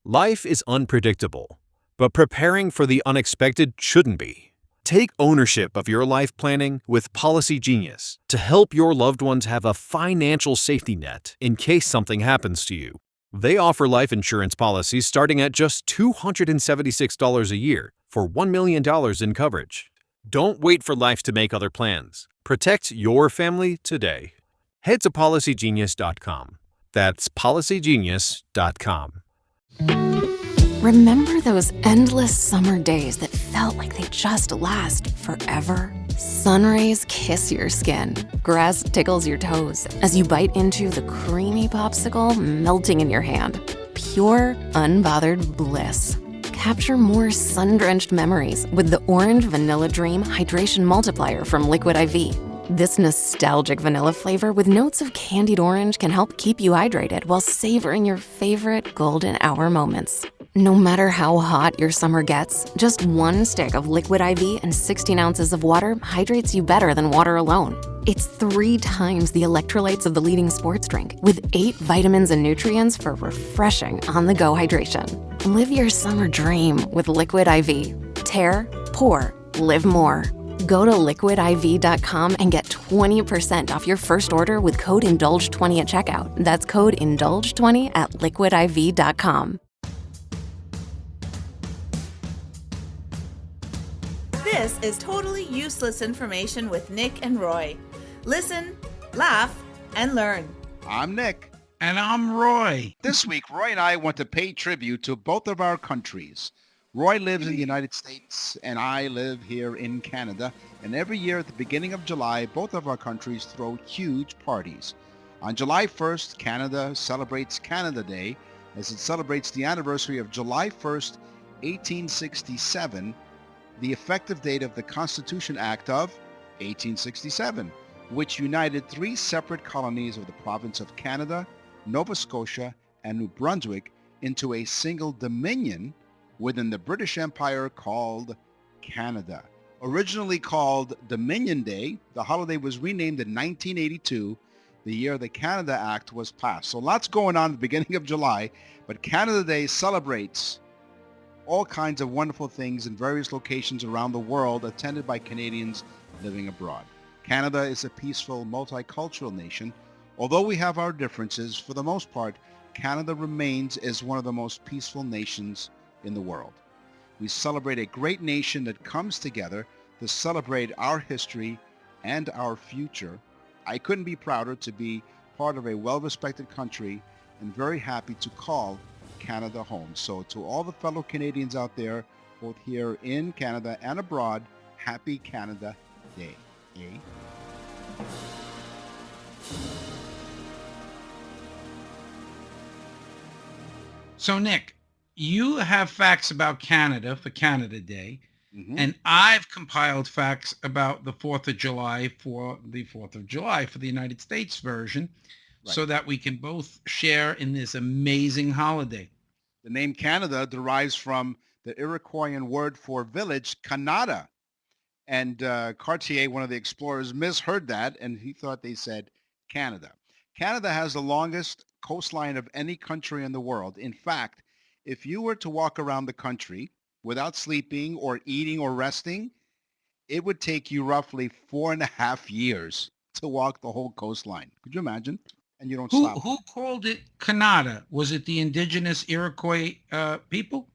Life is unpredictable, but preparing for the unexpected shouldn't be. Take ownership of your life planning with Policy Genius to help your loved ones have a financial safety net in case something happens to you. They offer life insurance policies starting at just $276 a year for $1 million in coverage. Don't wait for life to make other plans. Protect your family today. Head to PolicyGenius.com. That's PolicyGenius.com. Remember those endless summer days that felt like they just last forever? Sun rays kiss your skin. Grass tickles your toes as you bite into the creamy popsicle melting in your hand. Pure, unbothered bliss. Capture more sun-drenched memories with the Orange Vanilla Dream Hydration Multiplier from Liquid IV. This nostalgic vanilla flavor with notes of candied orange can help keep you hydrated while savoring your favorite golden hour moments. No matter how hot your summer gets, just one stick of Liquid IV and 16 ounces of water hydrates you better than water alone. It's 3 times the electrolytes of the leading sports drink, with 8 vitamins and nutrients for refreshing on-the-go hydration. Live your summer dream with Liquid IV. Tear, pour, live more. Go to liquidiv.com and get 20% off your first order with code INDULGE20 at checkout. That's code INDULGE20 at liquidiv.com. This is totally useless information with Nick and Roy. Listen, laugh, and learn. I'm Nick. And I'm Roy. This week, Roy and I want to pay tribute to both of our countries. Roy lives in the United States, and I live here in Canada. And every year at the beginning of July, both of our countries throw huge parties. On July 1st, Canada celebrates Canada Day, as it celebrates the anniversary of July 1st, 1867, the effective date of the Constitution Act of 1867, which united 3 separate colonies of the province of Canada, Nova Scotia, and New Brunswick into a single dominion within the British Empire called Canada. Originally called Dominion Day, the holiday was renamed in 1982, the year the Canada Act was passed. So lots going on at the beginning of July, but Canada Day celebrates all kinds of wonderful things in various locations around the world attended by Canadians living abroad. Canada is a peaceful, multicultural nation. Although we have our differences, for the most part, Canada remains as one of the most peaceful nations in the world. We celebrate a great nation that comes together to celebrate our history and our future. I couldn't be prouder to be part of a well-respected country and very happy to call Canada home. So to all the fellow Canadians out there, both here in Canada and abroad, happy Canada Day. Eh? So, Nick, you have facts about Canada for Canada Day, Mm-hmm. and I've compiled facts about the 4th of July for the 4th of July for the United States version, Right. so that we can both share in this amazing holiday. The name Canada derives from the Iroquoian word for village, Canada. And Cartier, one of the explorers, misheard that, and he thought they said Canada. Canada has the longest coastline of any country in the world. In fact, if you were to walk around the country without sleeping or eating or resting, it would take you roughly 4.5 years to walk the whole coastline. Could you imagine? And you don't stop. Who called it Canada? Was it the indigenous Iroquois people?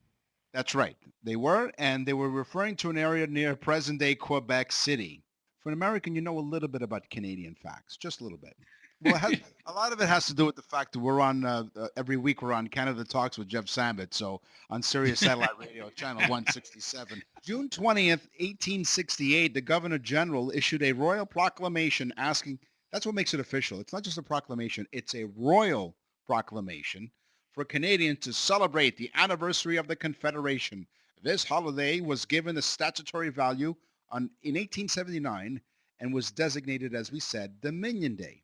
That's right. They were, and they were referring to an area near present-day Quebec City. For an American, you know a little bit about Canadian facts, just a little bit. Well, a lot of it has to do with the fact that we're on, every week we're on Canada Talks with Jeff Sambit, so on Sirius Satellite Radio, channel 167. June 20th, 1868, the Governor General issued a royal proclamation asking, that's what makes it official. It's not just a proclamation, it's a royal proclamation for Canadians to celebrate the anniversary of the Confederation. This holiday was given a statutory value in 1879 and was designated, as we said, Dominion Day.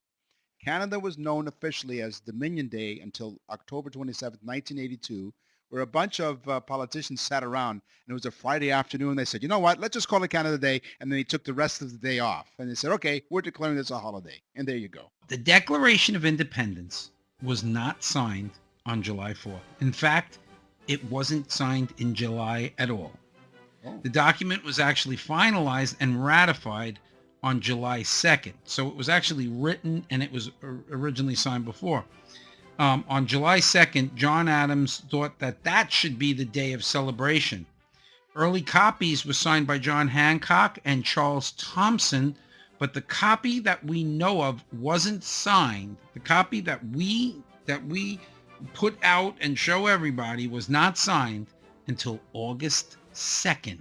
Canada was known officially as Dominion Day until October 27, 1982, where a bunch of politicians sat around, and it was a Friday afternoon. They said, you know what, let's just call it Canada Day, and then they took the rest of the day off. And they said, okay, we're declaring this a holiday. And there you go. The Declaration of Independence was not signed on July 4th. In fact, it wasn't signed in July at all. Oh. The document was actually finalized and ratified on July 2nd. So it was actually written and it was originally signed before. On July 2nd, John Adams thought that should be the day of celebration. Early copies were signed by John Hancock and Charles Thompson, but the copy that we know of wasn't signed. The copy that we put out and show everybody was not signed until August 2nd.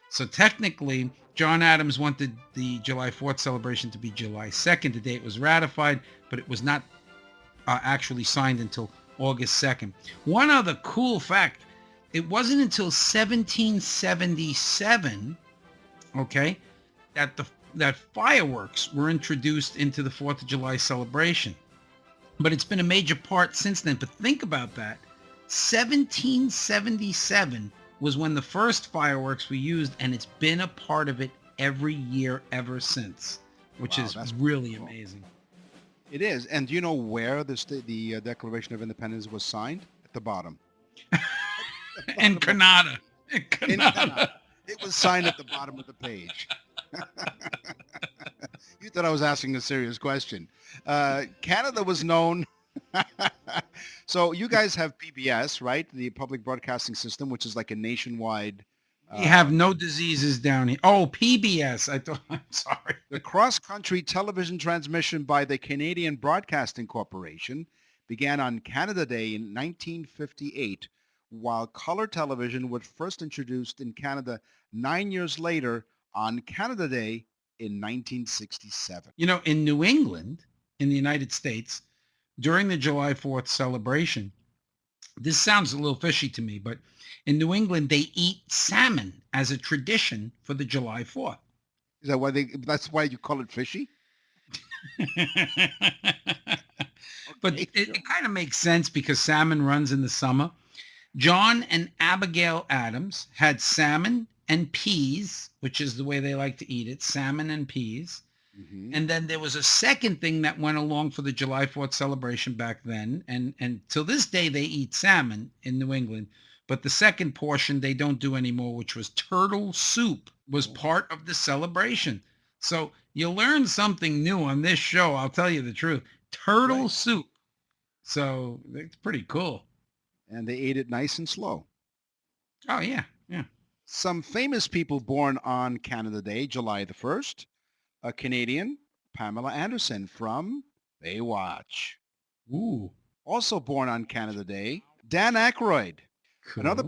So technically, John Adams wanted the July 4th celebration to be July 2nd, the day it was ratified, but it was not actually signed until August 2nd. One other cool fact, it wasn't until 1777, okay, that fireworks were introduced into the 4th of July celebration. But it's been a major part since then. But think about that. 1777 was when the first fireworks were used, and it's been a part of it every year ever since, which is really cool. Amazing. It is. And do you know where the Declaration of Independence was signed? At the bottom. In Canada. In Canada. It was signed at the bottom of the page. You thought I was asking a serious question. Canada was known. So you guys have PBS, right? The Public Broadcasting System, which is like a nationwide. We have no diseases down here. Oh, PBS. I'm sorry. The cross-country television transmission by the Canadian Broadcasting Corporation began on Canada Day in 1958, while color television was first introduced in Canada 9 years later on Canada Day in 1967. You know, in New England, in the United States, during the July 4th celebration, this sounds a little fishy to me, but in New England, they eat salmon as a tradition for the July 4th. Is that why that's why you call it fishy? But it kind of makes sense because salmon runs in the summer. John and Abigail Adams had salmon and peas, which is the way they like to eat it, salmon and peas. Mm-hmm. And then there was a second thing that went along for the July 4th celebration back then. And till this day, they eat salmon in New England. But the second portion they don't do anymore, which was turtle soup, was part of the celebration. So you learn something new on this show. I'll tell you the truth. Turtle soup. So it's pretty cool. And they ate it nice and slow. Oh, yeah. Yeah. Some famous people born on Canada Day, July the 1st. A Canadian, Pamela Anderson from Baywatch. Ooh. Also born on Canada Day, Dan Aykroyd. Cool. Another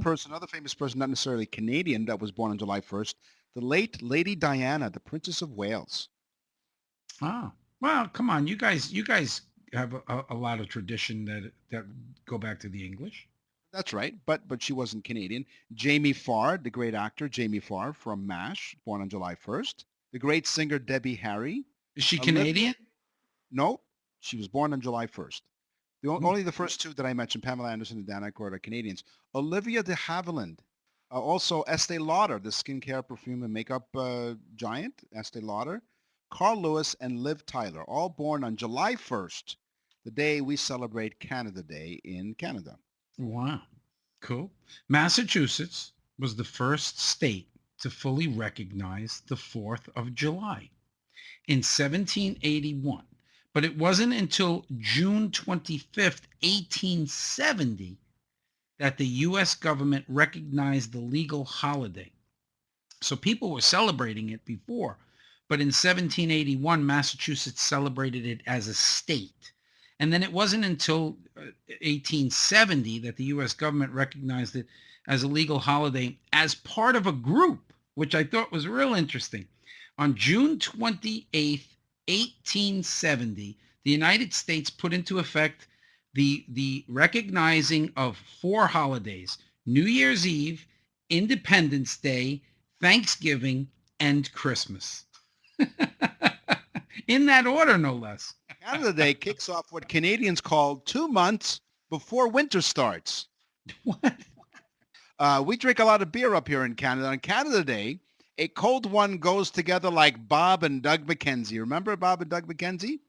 famous person, not necessarily Canadian, that was born on July 1st, the late Lady Diana, the Princess of Wales. Oh, well, come on. You guys have a lot of tradition that go back to the English. That's right, but she wasn't Canadian. Jamie Farr, the great actor Jamie Farr from MASH, born on July 1st. The great singer Debbie Harry. Is she Canadian? No, she was born on July 1st. Only the first two that I mentioned, Pamela Anderson and Dan Aykroyd, are Canadians. Olivia de Havilland. Also Estee Lauder, the skincare, perfume, and makeup giant, Estee Lauder. Carl Lewis and Liv Tyler, all born on July 1st, the day we celebrate Canada Day in Canada. Wow. Cool. Massachusetts was the first state to fully recognize the 4th of July in 1781. But it wasn't until June 25th, 1870, that the U.S. government recognized the legal holiday. So people were celebrating it before, but in 1781, Massachusetts celebrated it as a state. And then it wasn't until 1870 that the U.S. government recognized it as a legal holiday as part of a group, which I thought was real interesting. On June 28th, 1870, the United States put into effect the recognizing of 4 holidays: New Year's Eve, Independence Day, Thanksgiving, and Christmas. In that order, no less. Canada Day kicks off what Canadians call 2 months before winter starts. What? We drink a lot of beer up here in Canada. On Canada Day, a cold one goes together like Bob and Doug McKenzie. Remember Bob and Doug McKenzie?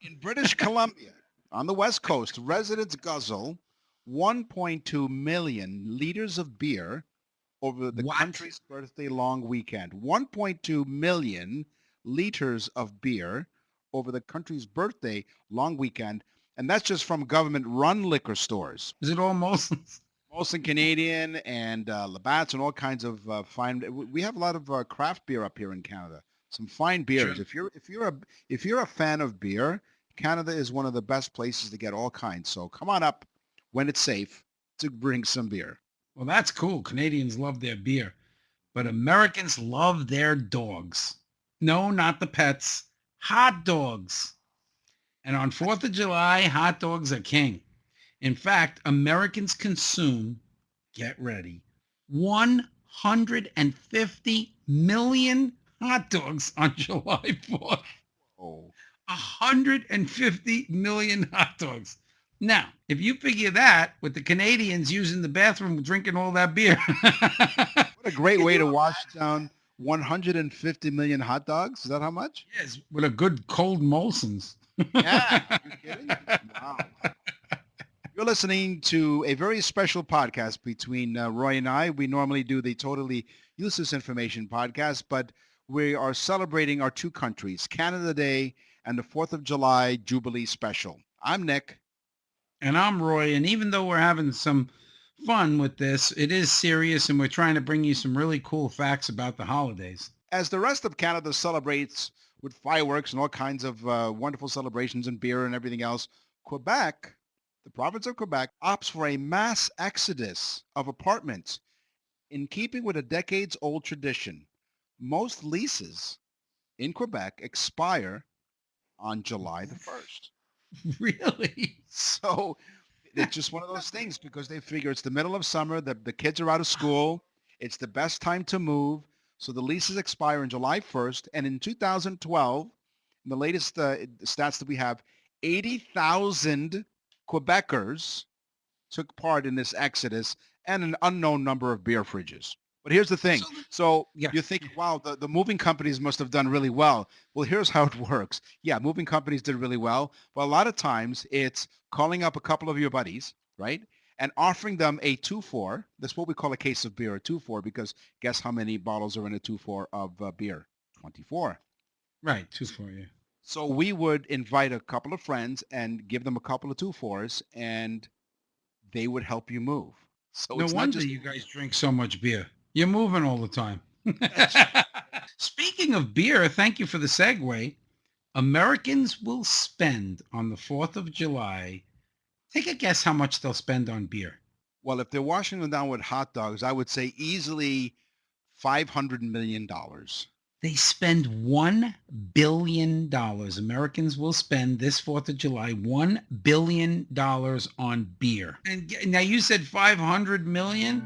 In British Columbia, On the West Coast, residents guzzle 1.2 million liters of beer over the What? country's birthday long weekend. 1.2 million liters of beer over the country's birthday long weekend. And that's just from government-run liquor stores. Is it all Molson's? Molson Canadian and Labatt's and all kinds of fine. We have a lot of craft beer up here in Canada. Some fine beers. Sure. If you're a fan of beer, Canada is one of the best places to get all kinds. So come on up when it's safe to bring some beer. Well, that's cool. Canadians love their beer, but Americans love their dogs. No, not the pets. Hot dogs. And on 4th of July, hot dogs are king. In fact, Americans consume, get ready, 150 million hot dogs on July 4th. Oh, 150 million hot dogs. Now, if you figure that with the Canadians using the bathroom drinking all that beer. what a great way to wash down 150 million hot dogs. Is that how much? Yes, with a good cold Molson's. Yeah. Are you kidding? Wow. You're listening to a very special podcast between Roy and I. We normally do the Totally Useless Information podcast, but we are celebrating our two countries, Canada Day and the 4th of July Jubilee special. I'm Nick. And I'm Roy. And even though we're having some fun with this, it is serious, and we're trying to bring you some really cool facts about the holidays. As the rest of Canada celebrates with fireworks and all kinds of wonderful celebrations and beer and everything else, Quebec, the province of Quebec, opts for a mass exodus of apartments in keeping with a decades-old tradition. Most leases in Quebec expire on July the 1st. Really? So it's just one of those things because they figure it's the middle of summer, the kids are out of school, it's the best time to move. So the leases expire on July 1st. And in 2012, in the latest stats that we have, 80,000 Quebecers took part in this exodus and an unknown number of beer fridges. But here's the thing. So Yeah. you think, wow, the moving companies must have done really well. Well, here's how it works. Yeah, moving companies did really well. But a lot of times it's calling up a couple of your buddies, right? And offering them a 2-4. That's what we call a case of beer, a 2-4, because guess how many bottles are in a 2-4 of beer? 24. Right. 2 for you. So we would invite a couple of friends and give them a couple of 2-4s, and they would help you move. So No it's not wonder just you guys drink so much beer. You're moving all the time. Speaking of beer, thank you for the segue. Americans will spend on the 4th of July. Take a guess how much they'll spend on beer. well, if they're washing them down with hot dogs, I would say easily $500 million. They spend $1 billion. Americans will spend this 4th of July $1 billion on beer. And now you said 500 million.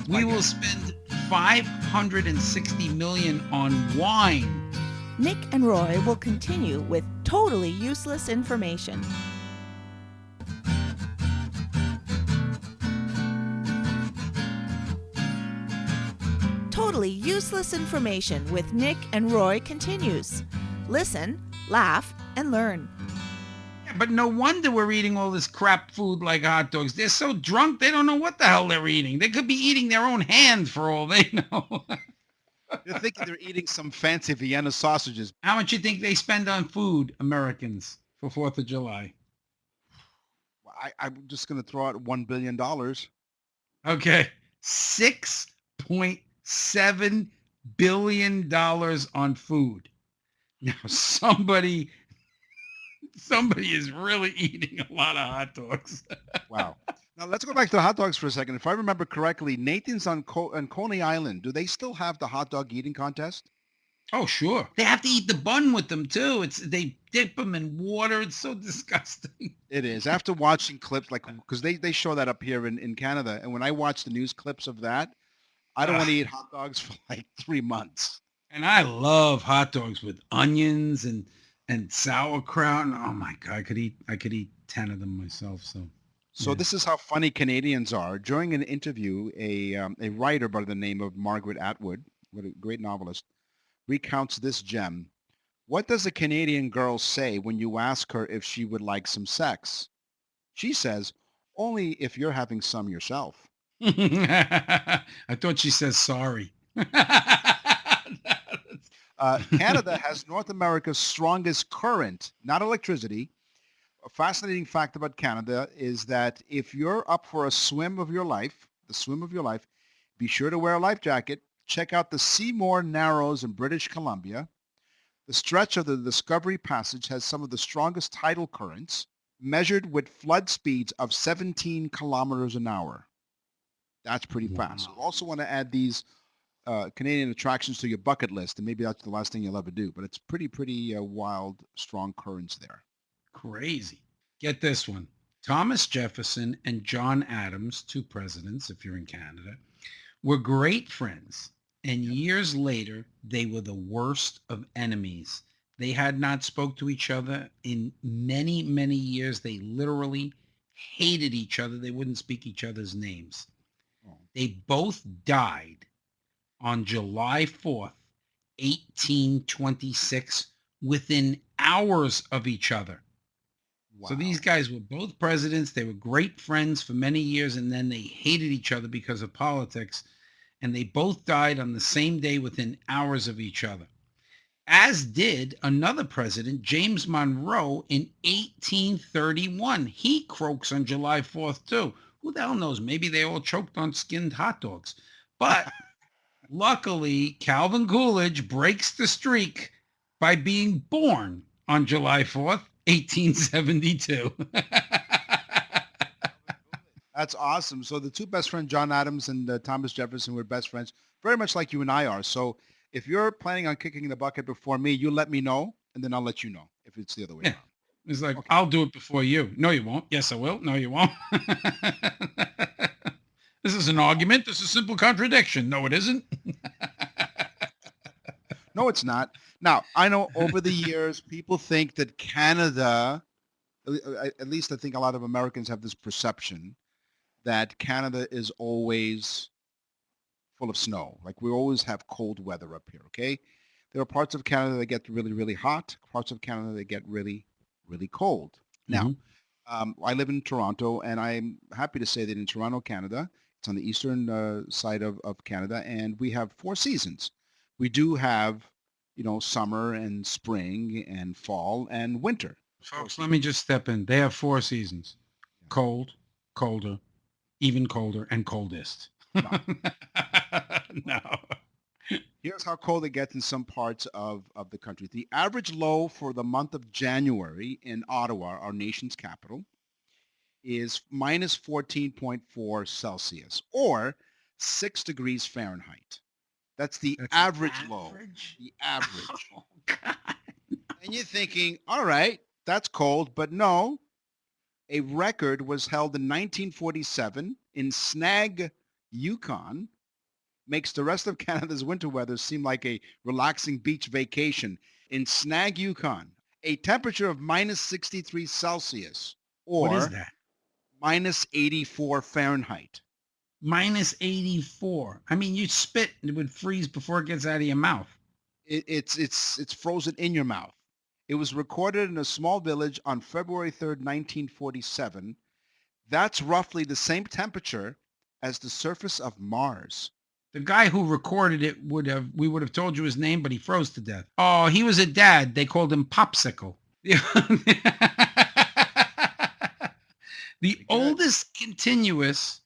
We will spend 560 million on wine. Nick and Roy will continue with totally useless information. Totally useless information with Nick and Roy continues. Listen, laugh, and learn. Yeah, but no wonder we're eating all this crap food like hot dogs. They're so drunk, they don't know what the hell they're eating. They could be eating their own hand for all they know. They're thinking they're eating some fancy Vienna sausages. How much you think they spend on food, Americans, for 4th of July? I'm just going to throw out $1 billion. Okay. $6.7 billion on food. Now, somebody is really eating a lot of hot dogs. Wow. Now, let's go back to the hot dogs for a second. If I remember correctly, Nathan's on Coney Island. Do they still have the hot dog eating contest? Oh, sure. They have to eat the bun with them, too. They dip them in water. It's so disgusting. It is. After watching clips, like, because they show that up here in Canada. And when I watch the news clips of that, I don't want to eat hot dogs for like 3 months. And I love hot dogs with onions and sauerkraut. Oh, my God. I could eat 10 of them myself. So This is how funny Canadians are. During an interview, a writer by the name of Margaret Atwood, what a great novelist, recounts this gem. What does a Canadian girl say when you ask her if she would like some sex? She says, only if you're having some yourself. I thought she says sorry. Canada has North America's strongest current, not electricity. A fascinating fact about Canada is that if you're up for a swim of your life, the swim of your life, be sure to wear a life jacket. Check out the Seymour Narrows in British Columbia. The stretch of the Discovery Passage has some of the strongest tidal currents, measured with flood speeds of 17 kilometers an hour. That's pretty fast. You Wow. also want to add these Canadian attractions to your bucket list, and maybe that's the last thing you'll ever do. But it's pretty wild, strong currents there. Crazy. Get this one. Thomas Jefferson and John Adams, two presidents, if you're in Canada, were great friends. And years later, they were the worst of enemies. They had not spoke to each other in many, many years. They literally hated each other. They wouldn't speak each other's names. Oh, They both died on July 4th, 1826, within hours of each other. wow. So these guys were both presidents. They were great friends for many years, and then they hated each other because of politics. And they both died on the same day within hours of each other. As did another president, James Monroe, in 1831. He croaks on July 4th, too. Who the hell knows? Maybe they all choked on skinned hot dogs. But luckily, Calvin Coolidge breaks the streak by being born on July 4th, 1872. That's awesome. So the two best friends, John Adams and Thomas Jefferson, were best friends, very much like you and I are. So if you're planning on kicking the bucket before me, you let me know, and then I'll let you know if it's the other way Yeah. around. It's like, Okay. I'll do it before you. No, you won't. Yes, I will. No, you won't. This is an argument. This is simple contradiction. No, it isn't. No, it's not. Now, I know over the years, people think that Canada, at least I think a lot of Americans have this perception that Canada is always full of snow. Like we always have cold weather up here, okay? There are parts of Canada that get really, really hot, parts of Canada that get really, really cold. Now, Mhm. I live in Toronto, and I'm happy to say that in Toronto, Canada, it's on the eastern side of Canada, and we have four seasons. We do have, summer and spring and fall and winter. Four Folks, let seasons. me just step in. They have four seasons: cold, colder, even colder, and coldest. No. No. Here's how cold it gets in some parts of the country. The average low for the month of January in Ottawa, our nation's capital, is minus 14.4 Celsius or 6 degrees Fahrenheit. That's the That's the average low. average? The average. Oh, God. And you're thinking, all right, that's cold, but no. A record was held in 1947 in Snag, Yukon, makes the rest of Canada's winter weather seem like a relaxing beach vacation. In Snag, Yukon, a temperature of minus 63 Celsius What is or that? minus 84 Fahrenheit. Minus 84. I mean, you spit and it would freeze before it gets out of your mouth. It's frozen in your mouth. It was recorded in a small village on February 3rd, 1947. That's roughly the same temperature as the surface of Mars. The guy who recorded it we would have told you his name, but he froze to death. Oh, he was a dad. They called him Popsicle. The Pretty good. oldest continuous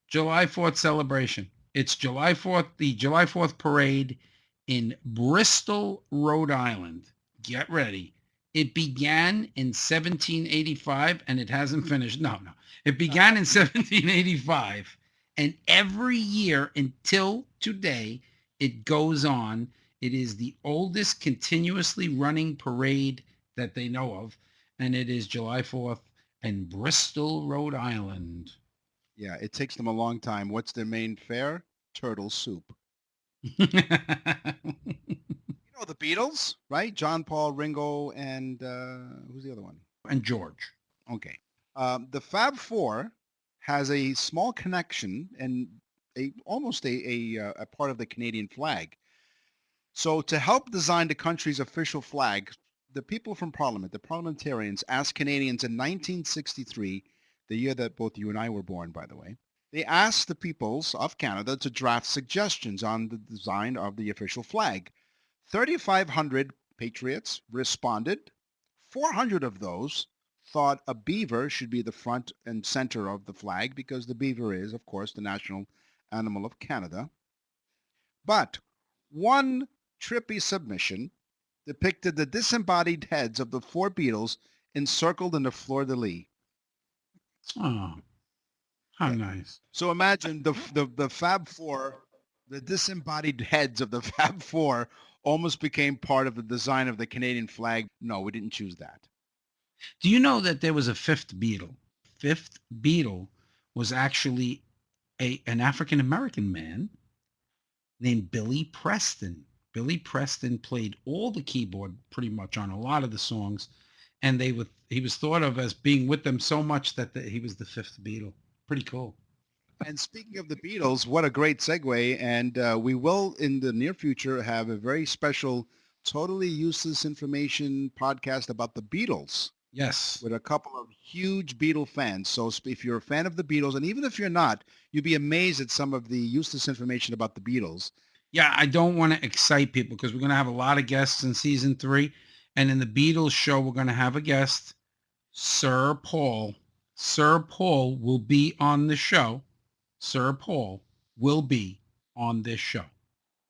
July 4th celebration. It's July 4th, the July 4th parade in Bristol, Rhode Island. Get ready. It began in 1785 and it hasn't finished. No. It began in 1785 and every year until today it goes on. It is the oldest continuously running parade that they know of, and it is July 4th in Bristol, Rhode Island. Yeah, it takes them a long time. What's their main fare? Turtle soup. You know the Beatles, right? John, Paul, Ringo, and who's the other one? And George. Okay. The Fab Four has a small connection and almost a part of the Canadian flag. So to help design the country's official flag, the people from Parliament, the parliamentarians, asked Canadians in 1963, the year that both you and I were born, by the way, they asked the peoples of Canada to draft suggestions on the design of the official flag. 3,500 patriots responded. 400 of those thought a beaver should be the front and center of the flag because the beaver is, of course, the national animal of Canada. But one trippy submission depicted the disembodied heads of the four beetles encircled in the fleur-de-lis. Oh, how nice. So imagine the Fab Four, the disembodied heads of the Fab Four almost became part of the design of the Canadian flag. No, we didn't choose that. Do you know that there was a fifth Beatle? Fifth Beatle was actually an African American man named Billy Preston. Billy Preston played all the keyboard pretty much on a lot of the songs, and he was thought of as being with them so much that he was the fifth Beatle. Pretty cool. And speaking of the Beatles, what a great segue. And we will, in the near future, have a very special, totally useless information podcast about the Beatles Yes. with a couple of huge Beatle fans. So if you're a fan of the Beatles, and even if you're not, you'd be amazed at some of the useless information about the Beatles. Yeah, I don't want to excite people because we're going to have a lot of guests in season 3. And in the Beatles show, we're going to have a guest, Sir Paul. Sir Paul will be on the show. Sir Paul will be on this show.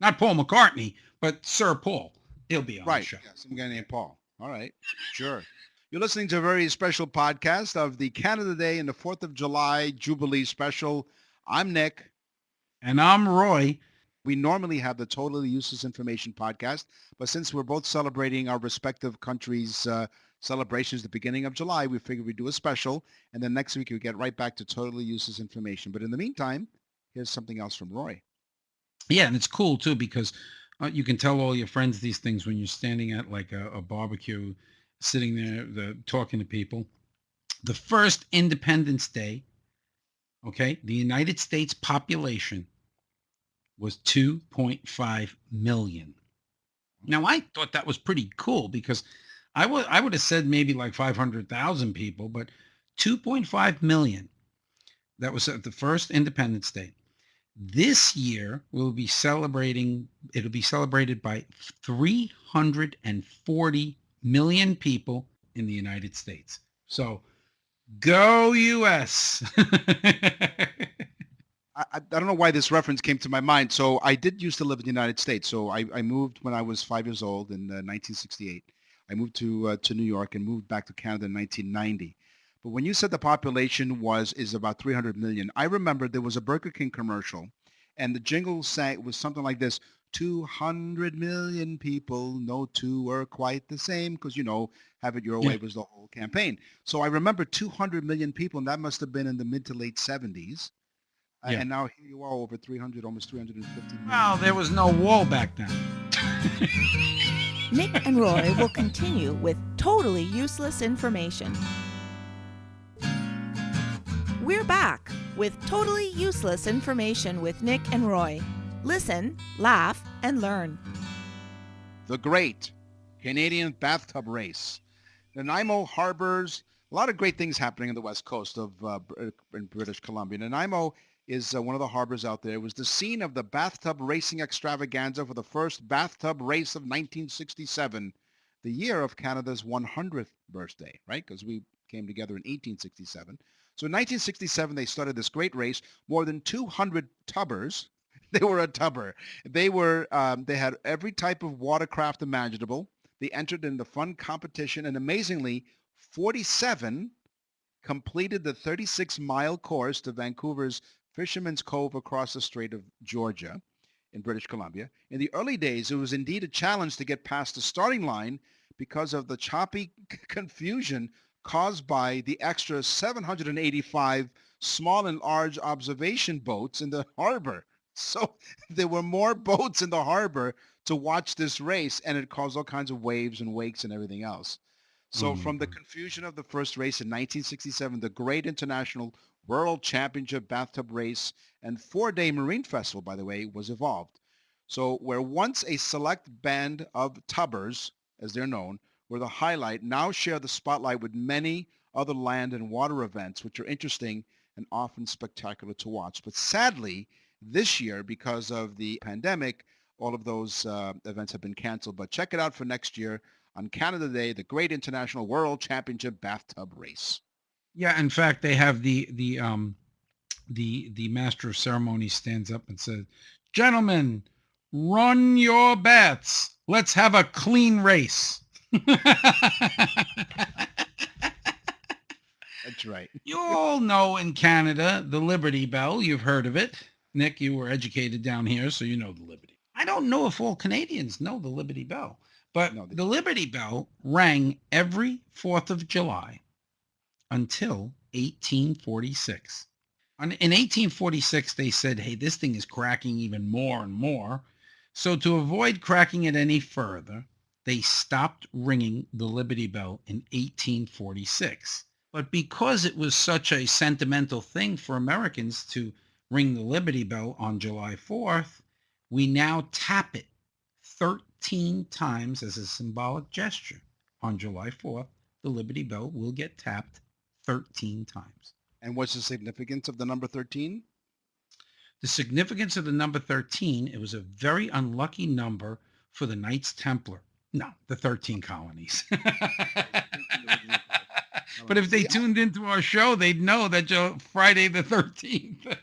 Not Paul McCartney, but Sir Paul. He'll be on the show. Yeah, some guy named Paul. All right. Sure. You're listening to a very special podcast of the Canada Day and the 4th of July Jubilee special. I'm Nick. And I'm Roy. We normally have the Totally Useless Information podcast, but since we're both celebrating our respective countries' celebrations at the beginning of July, we figured we'd do a special, and then next week we get right back to Totally Useless Information. But in the meantime, here's something else from Roy. Yeah, and it's cool too because you can tell all your friends these things when you're standing at like a barbecue, sitting there talking to people. The first Independence Day, okay, the United States population was 2.5 million. Now, I thought that was pretty cool because I would have said maybe like 500,000 people, but 2.5 million. That was at the first Independence Day. This year it'll be celebrated by 340 million people in the United States. So go US. I don't know why this reference came to my mind. So I did used to live in the United States. So I moved when I was 5 years old in 1968. I moved to New York and moved back to Canada in 1990. But when you said the population is about 300 million, I remember there was a Burger King commercial, and the jingle was something like this: 200 million people, no two are quite the same, because, have it your way was the whole campaign. So I remember 200 million people, and that must have been in the mid to late 70s. Yeah. And now here you are, over 300, almost 350 million. Well, there was no wall back then. Nick and Roy will continue with totally useless information. We're back with totally useless information with Nick and Roy. Listen, laugh, and learn. The Great Canadian Bathtub Race. Nanaimo harbors a lot of great things happening on the west coast of in British Columbia. Nanaimo is one of the harbors out there. It was the scene of the bathtub racing extravaganza for the first bathtub race of 1967, the year of Canada's 100th birthday, right? Because we came together in 1867. So in 1967, they started this great race. More than 200 tubbers. They were a tubber. They had every type of watercraft imaginable. They entered in the fun competition, and amazingly, 47 completed the 36-mile course to Vancouver's Fisherman's Cove across the Strait of Georgia in British Columbia. In the early days, it was indeed a challenge to get past the starting line because of the choppy confusion caused by the extra 785 small and large observation boats in the harbor. So there were more boats in the harbor to watch this race, and it caused all kinds of waves and wakes and everything else. So from the confusion of the first race in 1967, the Great International World Championship Bathtub Race and 4-day Marine Festival, by the way, was evolved. So where once a select band of tubbers, as they're known, were the highlight, now share the spotlight with many other land and water events, which are interesting and often spectacular to watch. But sadly, this year, because of the pandemic, all of those events have been canceled. But check it out for next year on Canada Day, the Great International World Championship Bathtub Race. Yeah, in fact, they have the master of ceremonies stands up and says, "Gentlemen, run your baths. Let's have a clean race." That's right. You all know in Canada the Liberty Bell. You've heard of it. Nick, you were educated down here, so you know the Liberty. I don't know if all Canadians know the Liberty Bell, but No, the Liberty Bell rang every 4th of July until 1846. In 1846, they said, hey, this thing is cracking even more and more. So to avoid cracking it any further, they stopped ringing the Liberty Bell in 1846. But because it was such a sentimental thing for Americans to ring the Liberty Bell on July 4th, we now tap it 13 times as a symbolic gesture. On July 4th, the Liberty Bell will get tapped 13 times. And what's the significance of the number 13? The significance of the number 13, it was a very unlucky number for the Knights Templar. No, the 13 colonies. But if they tuned into our show, they'd know that Friday the 13th.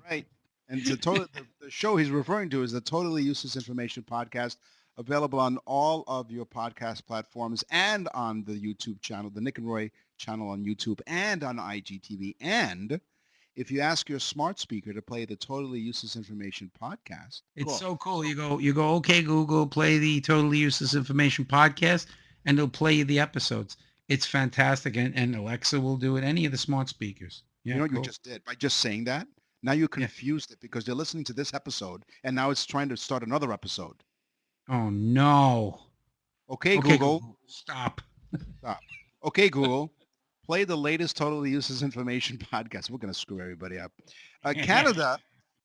Right. And the show he's referring to is the Totally Useless Information Podcast, available on all of your podcast platforms and on the YouTube channel, the Nick and Roy channel on YouTube and on IGTV. And if you ask your smart speaker to play the Totally Useless Information Podcast, it's so cool. You go, okay, Google, play the Totally Useless Information Podcast, and it'll play you the episodes. It's fantastic. And Alexa will do it. Any of the smart speakers. Yeah, you know what you just did? By just saying that, now you confused it because they're listening to this episode, and now it's trying to start another episode. Oh, no. Okay, Google. Stop. Stop. Okay, Google. Play the latest Totally Useless Information Podcast. We're going to screw everybody up. Canada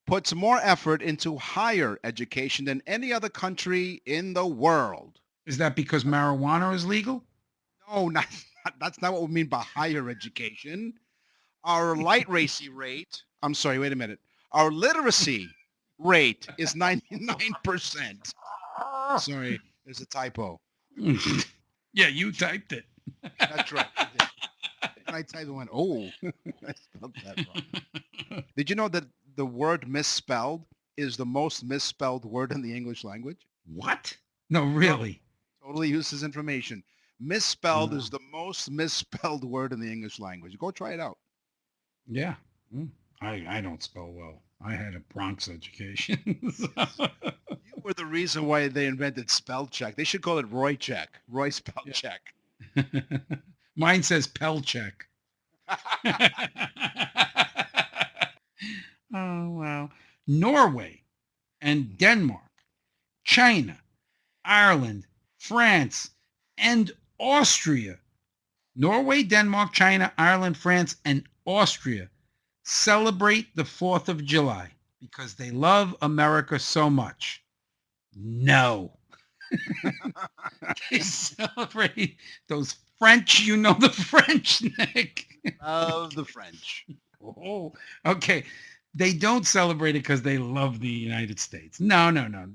puts more effort into higher education than any other country in the world. Is that because marijuana is legal? No, that's not what we mean by higher education. Our literacy rate, I'm sorry, wait a minute. Our literacy rate is 99%. Sorry, there's a typo. Yeah, you typed it. That's right. And I typed it and went, oh, I spelled that wrong. Did you know that the word misspelled is the most misspelled word in the English language? What? No, really? Totally useless information. Misspelled is the most misspelled word in the English language. Go try it out. Yeah. I don't spell well. I had a Bronx education. You were the reason why they invented spell check. They should call it Roy check. Roy spell check. Mine says Pell check. Oh, wow. Norway and Denmark, China, Ireland, France, and Austria. Norway, Denmark, China, Ireland, France, and Austria celebrate the 4th of July because they love America so much. No. They celebrate those French, you know the French, Nick. Love the French. Oh, okay. They don't celebrate it because they love the United States. No.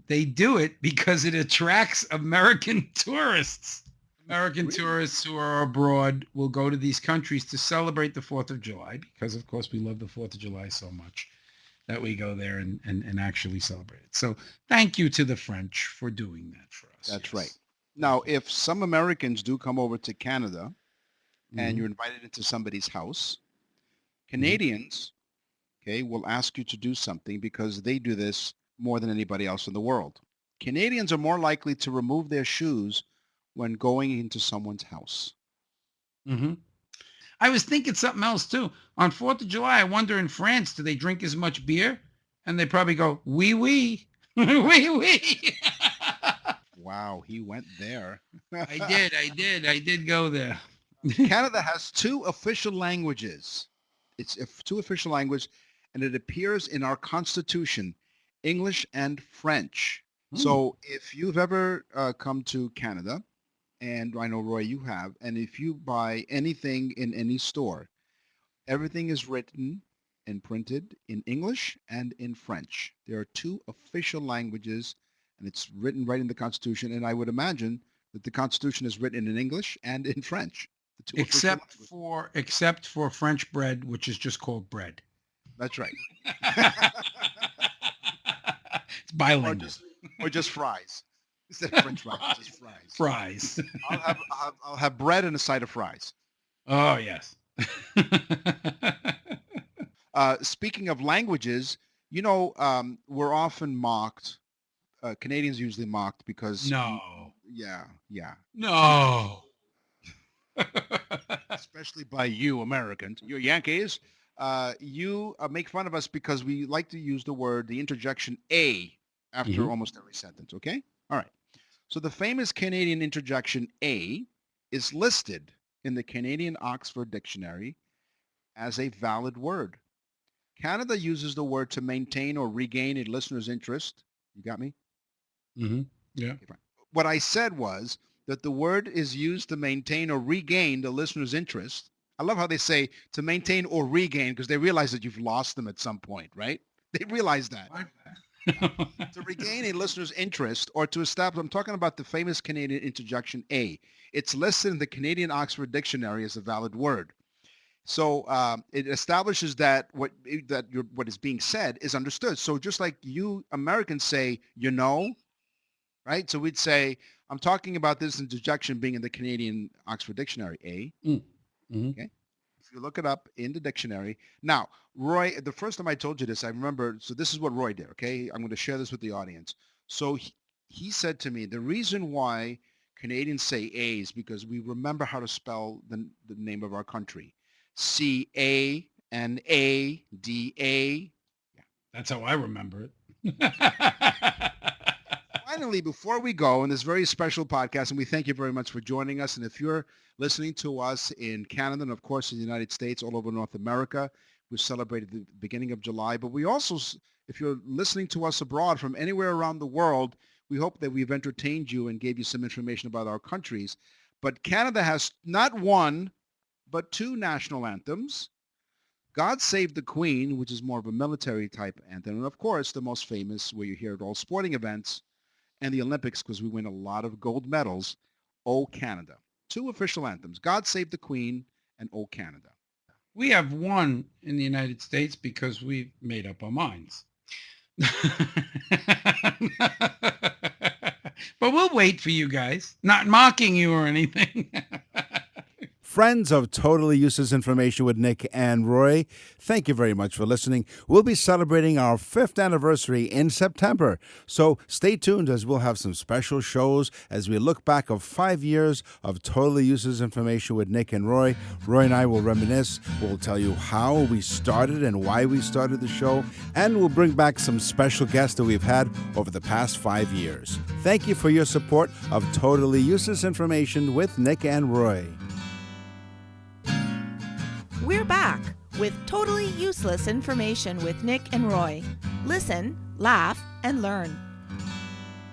They do it because it attracts American tourists. American tourists who are abroad will go to these countries to celebrate the 4th of July because, of course, we love the 4th of July so much that we go there and actually celebrate it. So thank you to the French for doing that for us. That's right. Now, if some Americans do come over to Canada and you're invited into somebody's house, Canadians, okay, will ask you to do something because they do this more than anybody else in the world. Canadians are more likely to remove their shoes when going into someone's house. Mm-hmm. I was thinking something else too. On 4th of July, I wonder in France, do they drink as much beer? And they probably go, oui, oui, oui, oui. Wow, he went there. I did go there. Canada has two official languages. It's two official languages, and it appears in our Constitution. English, and French. Hmm. So if you've ever come to Canada, and I know, Roy, you have, and if you buy anything in any store, everything is written and printed in English and in French. There are two official languages, and it's written right in the Constitution. And I would imagine that the Constitution is written in English and in French, the two official languages. Except for French bread, which is just called bread. That's right. It's bilingual. Or just fries. Instead of French fries, just fries. Fries. I'll have bread and a side of fries. Oh, yes. Speaking of languages, we're often mocked. Canadians usually mocked because No. yeah, No. especially by you Americans, you Yankees. You make fun of us because we like to use the interjection "a" after Mhm. almost every sentence. Okay, all right. So the famous Canadian interjection "a" is listed in the Canadian Oxford Dictionary as a valid word. Canada uses the word to maintain or regain a listener's interest. You got me? Mm-hmm. Yeah. Okay, fine. What I said was that the word is used to maintain or regain the listener's interest. I love how they say to maintain or regain because they realize that you've lost them at some point, right? They realize that. To regain a listener's interest or to establish, I'm talking about the famous Canadian interjection "a." It's listed in the Canadian Oxford Dictionary as a valid word. So it establishes that what is being said is understood. So just like you Americans say, right? So we'd say, I'm talking about this interjection being in the Canadian Oxford Dictionary, "a." Mm-hmm. Okay. If you look it up in the dictionary. Now, Roy, the first time I told you this, I remember, so this is what Roy did, okay? I'm going to share this with the audience. So he said to me, the reason why Canadians say "a" is because we remember how to spell the name of our country. Canada. That's how I remember it. Finally, before we go on this very special podcast, and we thank you very much for joining us. And if you're listening to us in Canada and, of course, in the United States, all over North America, we celebrated the beginning of July. But we also, if you're listening to us abroad from anywhere around the world, we hope that we've entertained you and gave you some information about our countries. But Canada has not one, but two national anthems. God Save the Queen, which is more of a military type anthem. And, of course, the most famous, where you hear at all sporting events, and the Olympics because we win a lot of gold medals, "O Canada." Two official anthems, God Save the Queen and "O Canada." We have one in the United States because we've made up our minds. But we'll wait for you guys. Not mocking you or anything. Friends of Totally Useless Information with Nick and Roy, thank you very much for listening. We'll be celebrating our 5th anniversary in September, so stay tuned as we'll have some special shows as we look back of 5 years of Totally Useless Information with Nick and Roy. Roy and I will reminisce. We'll tell you how we started and why we started the show, and we'll bring back some special guests that we've had over the past 5 years. Thank you for your support of Totally Useless Information with Nick and Roy. We're back with Totally Useless Information with Nick and Roy. Listen, laugh, and learn.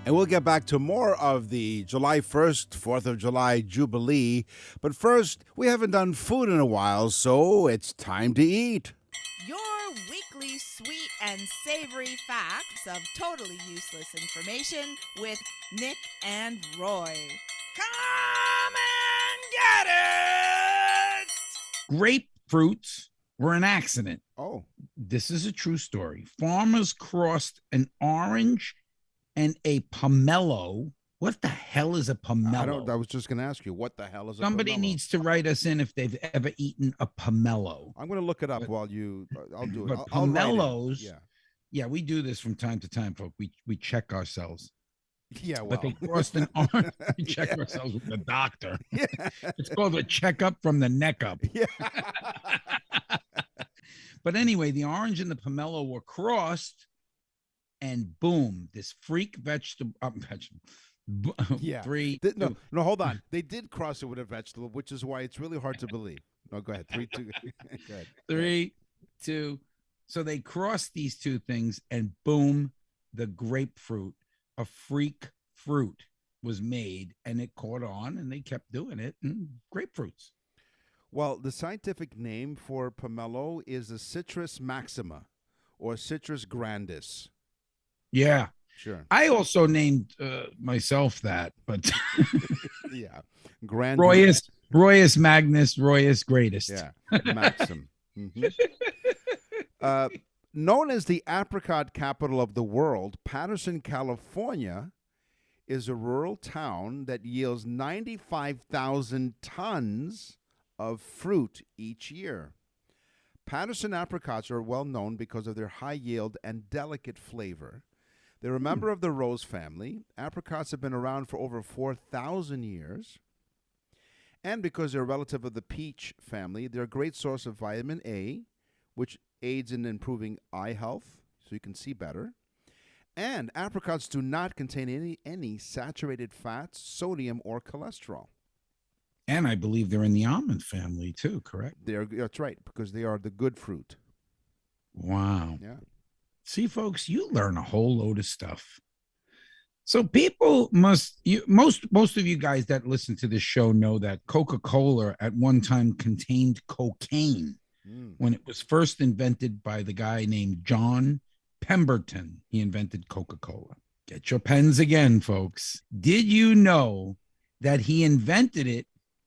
And we'll get back to more of the July 1st, 4th of July Jubilee. But first, we haven't done food in a while, so it's time to eat. Your weekly sweet and savory facts of totally useless information with Nick and Roy. Come and get it! Grapefruits were an accident. Oh. This is a true story. Farmers crossed an orange and a pomelo. What the hell is a pomelo? I was just going to ask you, what the hell is a Somebody pomelo? needs to write us in if they've ever eaten a pomelo. I'm going to look it up But- while you, I'll do it. But I'll write it. pomelos, Yeah. yeah, we do this from time to time, folks. We check ourselves. Yeah, well. But they crossed an orange. We check ourselves with the doctor. Yeah. It's called a checkup from the neck up. Yeah. But anyway, the orange and the pomelo were crossed, and boom, this freak vegetable. Yeah. Three. No, hold on. They did cross it with a vegetable, which is why it's really hard to believe. No, go ahead. 3, 2. Go ahead. 3, 2. So they crossed these two things, and boom, the grapefruit, a freak fruit was made, and it caught on, and they kept doing it. And grapefruits. Well, the scientific name for pomelo is the Citrus maxima or Citrus grandis. Yeah. Sure. I also named myself that, but Yeah. Grand. Royus Magnus, Royus Greatest. Yeah. Maxim. Known as the apricot capital of the world, Patterson, California is a rural town that yields 95,000 tons of fruit each year. Patterson apricots are well known because of their high yield and delicate flavor. They're a member of the rose family. Apricots have been around for over 4,000 years. And because they're a relative of the peach family, they're a great source of vitamin A, which aids in improving eye health, so you can see better. And apricots do not contain any saturated fats, sodium, or cholesterol. And I believe they're in the almond family too, correct? That's right, because they are the good fruit. Wow. Yeah. See, folks, you learn a whole load of stuff. So people most of you guys that listen to this show know that Coca-Cola at one time contained cocaine when it was first invented by the guy named John Pemberton. He invented Coca-Cola. Get your pens again, folks. Did you know that he invented it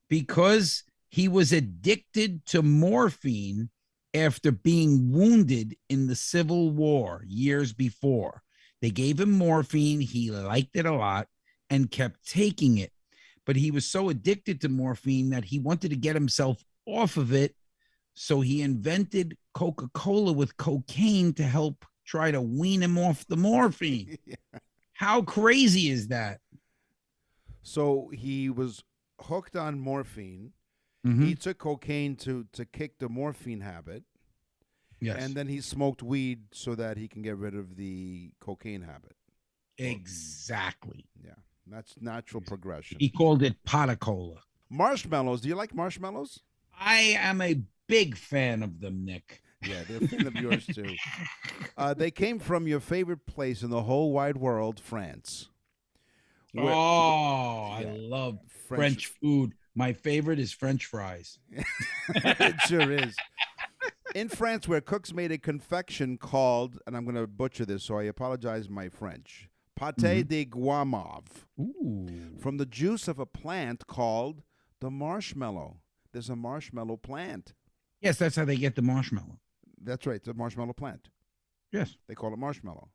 because he was addicted to morphine after being wounded in the Civil War years before? They gave him morphine. He liked it a lot and kept taking it. But he was so addicted to morphine that he wanted to get himself off of it. So he invented Coca-Cola with cocaine to help try to wean him off the morphine. Yeah. How crazy is that? So he was hooked on morphine. Mm-hmm. He took cocaine to kick the morphine habit. Yes. And then he smoked weed so that he can get rid of the cocaine habit. Exactly. Yeah. That's natural progression. He called it Potacola. Marshmallows. Do you like marshmallows? I am a big fan of them, Nick. Yeah, they're a fan of yours too. They came from your favorite place in the whole wide world, France. I love French food. My favorite is French fries. It sure is. In France, where cooks made a confection called, and I'm going to butcher this, so I apologize my French, pâté de guimauve, from the juice of a plant called the marshmallow. There's a marshmallow plant. Yes, that's how they get the marshmallow. That's right, the marshmallow plant. Yes. They call it marshmallow.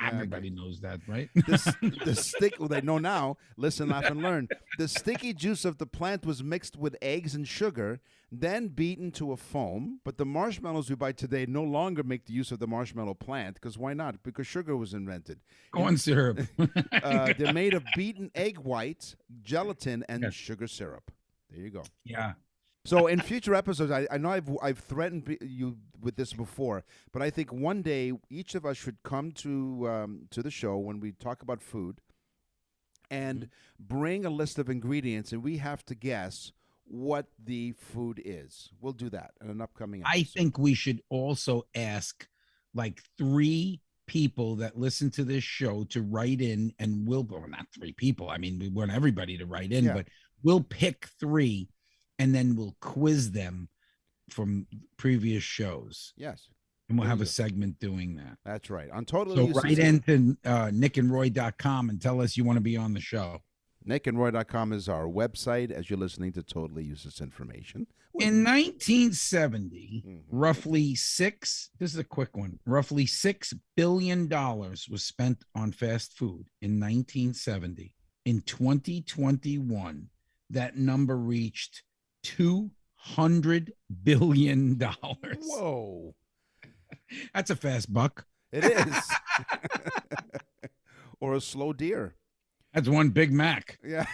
Everybody knows that, right? The stick, well, they know now. Listen, laugh, and learn. The sticky juice of the plant was mixed with eggs and sugar, then beaten to a foam. But the marshmallows we buy today no longer make the use of the marshmallow plant, because why not? Because sugar was invented. Corn syrup. They're made of beaten egg whites, gelatin, and sugar syrup. There you go. Yeah. So in future episodes, I know I've threatened you with this before, but I think one day each of us should come to the show when we talk about food and bring a list of ingredients, and we have to guess what the food is. We'll do that in an upcoming episode. I think we should also ask like 3 people that listen to this show to write in, and well, not 3 people. I mean, we want everybody to write in, but we'll pick 3. And then we'll quiz them from previous shows. Yes. And we'll have a segment doing that. That's right. On Totally So Useless. write into nickandroy.com and tell us you want to be on the show. nickandroy.com is our website as you're listening to Totally Useless Information. In 1970, roughly this is a quick one, roughly $6 billion was spent on fast food in 1970. In 2021, that number reached $200 billion. Whoa. That's a fast buck. It is. Or a slow deer. That's one Big Mac. Yeah.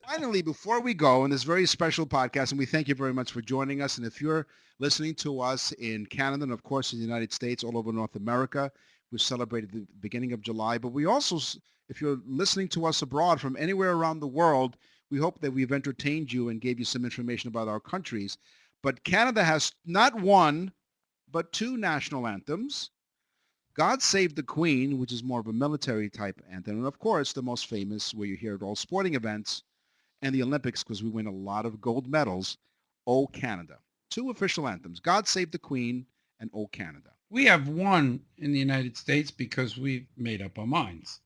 Finally, before we go on this very special podcast, and we thank you very much for joining us. And if you're listening to us in Canada and, of course, in the United States, all over North America, we celebrated the beginning of July. But we also, if you're listening to us abroad from anywhere around the world, we hope that we've entertained you and gave you some information about our countries. But Canada has not one, but 2 national anthems. God Save the Queen, which is more of a military type anthem. And of course, the most famous, where you hear at all sporting events and the Olympics, because we win a lot of gold medals, O Canada. Two official anthems, God Save the Queen and O Canada. We have one in the United States because we've made up our minds.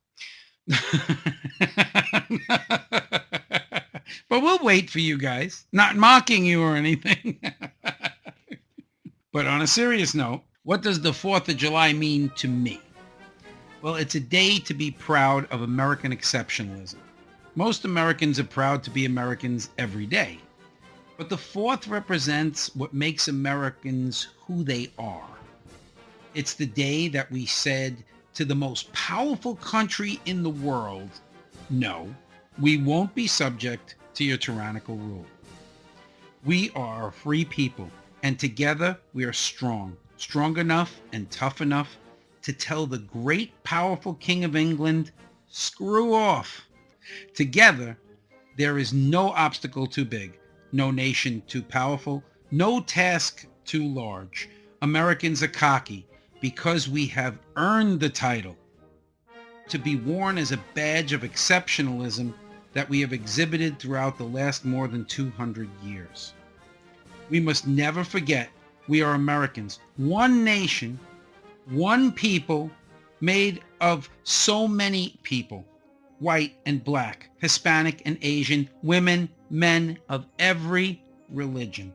But we'll wait for you guys. Not mocking you or anything. But on a serious note, what does the 4th of July mean to me? Well, it's a day to be proud of American exceptionalism. Most Americans are proud to be Americans every day. But the 4th represents what makes Americans who they are. It's the day that we said to the most powerful country in the world, no, we won't be subject to your tyrannical rule. We are a free people, and together we are strong enough and tough enough to tell the great powerful King of England, screw off. Together, there is no obstacle too big, no nation too powerful, no task too large. Americans are cocky because we have earned the title to be worn as a badge of exceptionalism that we have exhibited throughout the last more than 200 years. We must never forget we are Americans, one nation, one people made of so many people, white and black, Hispanic and Asian, women, men of every religion.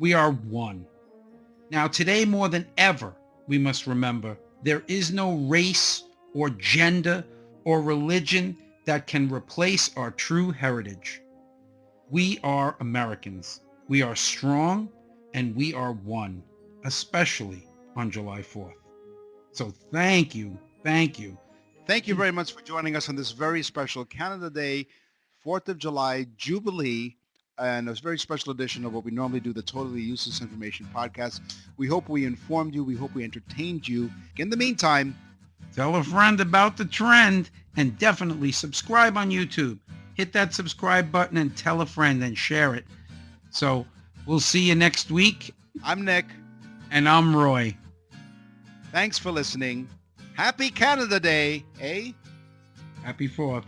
We are one. Now, today more than ever, we must remember there is no race or gender or religion that can replace our true heritage. We are Americans. We are strong and we are one, especially on July 4th. So thank you. Thank you very much for joining us on this very special Canada Day, 4th of July Jubilee, and a very special edition of what we normally do, the Totally Useless Information Podcast. We hope we informed you. We hope we entertained you. In the meantime, tell a friend about the trend and definitely subscribe on YouTube. Hit that subscribe button and tell a friend and share it. So we'll see you next week. I'm Nick. And I'm Roy. Thanks for listening. Happy Canada Day, eh? Happy 4th.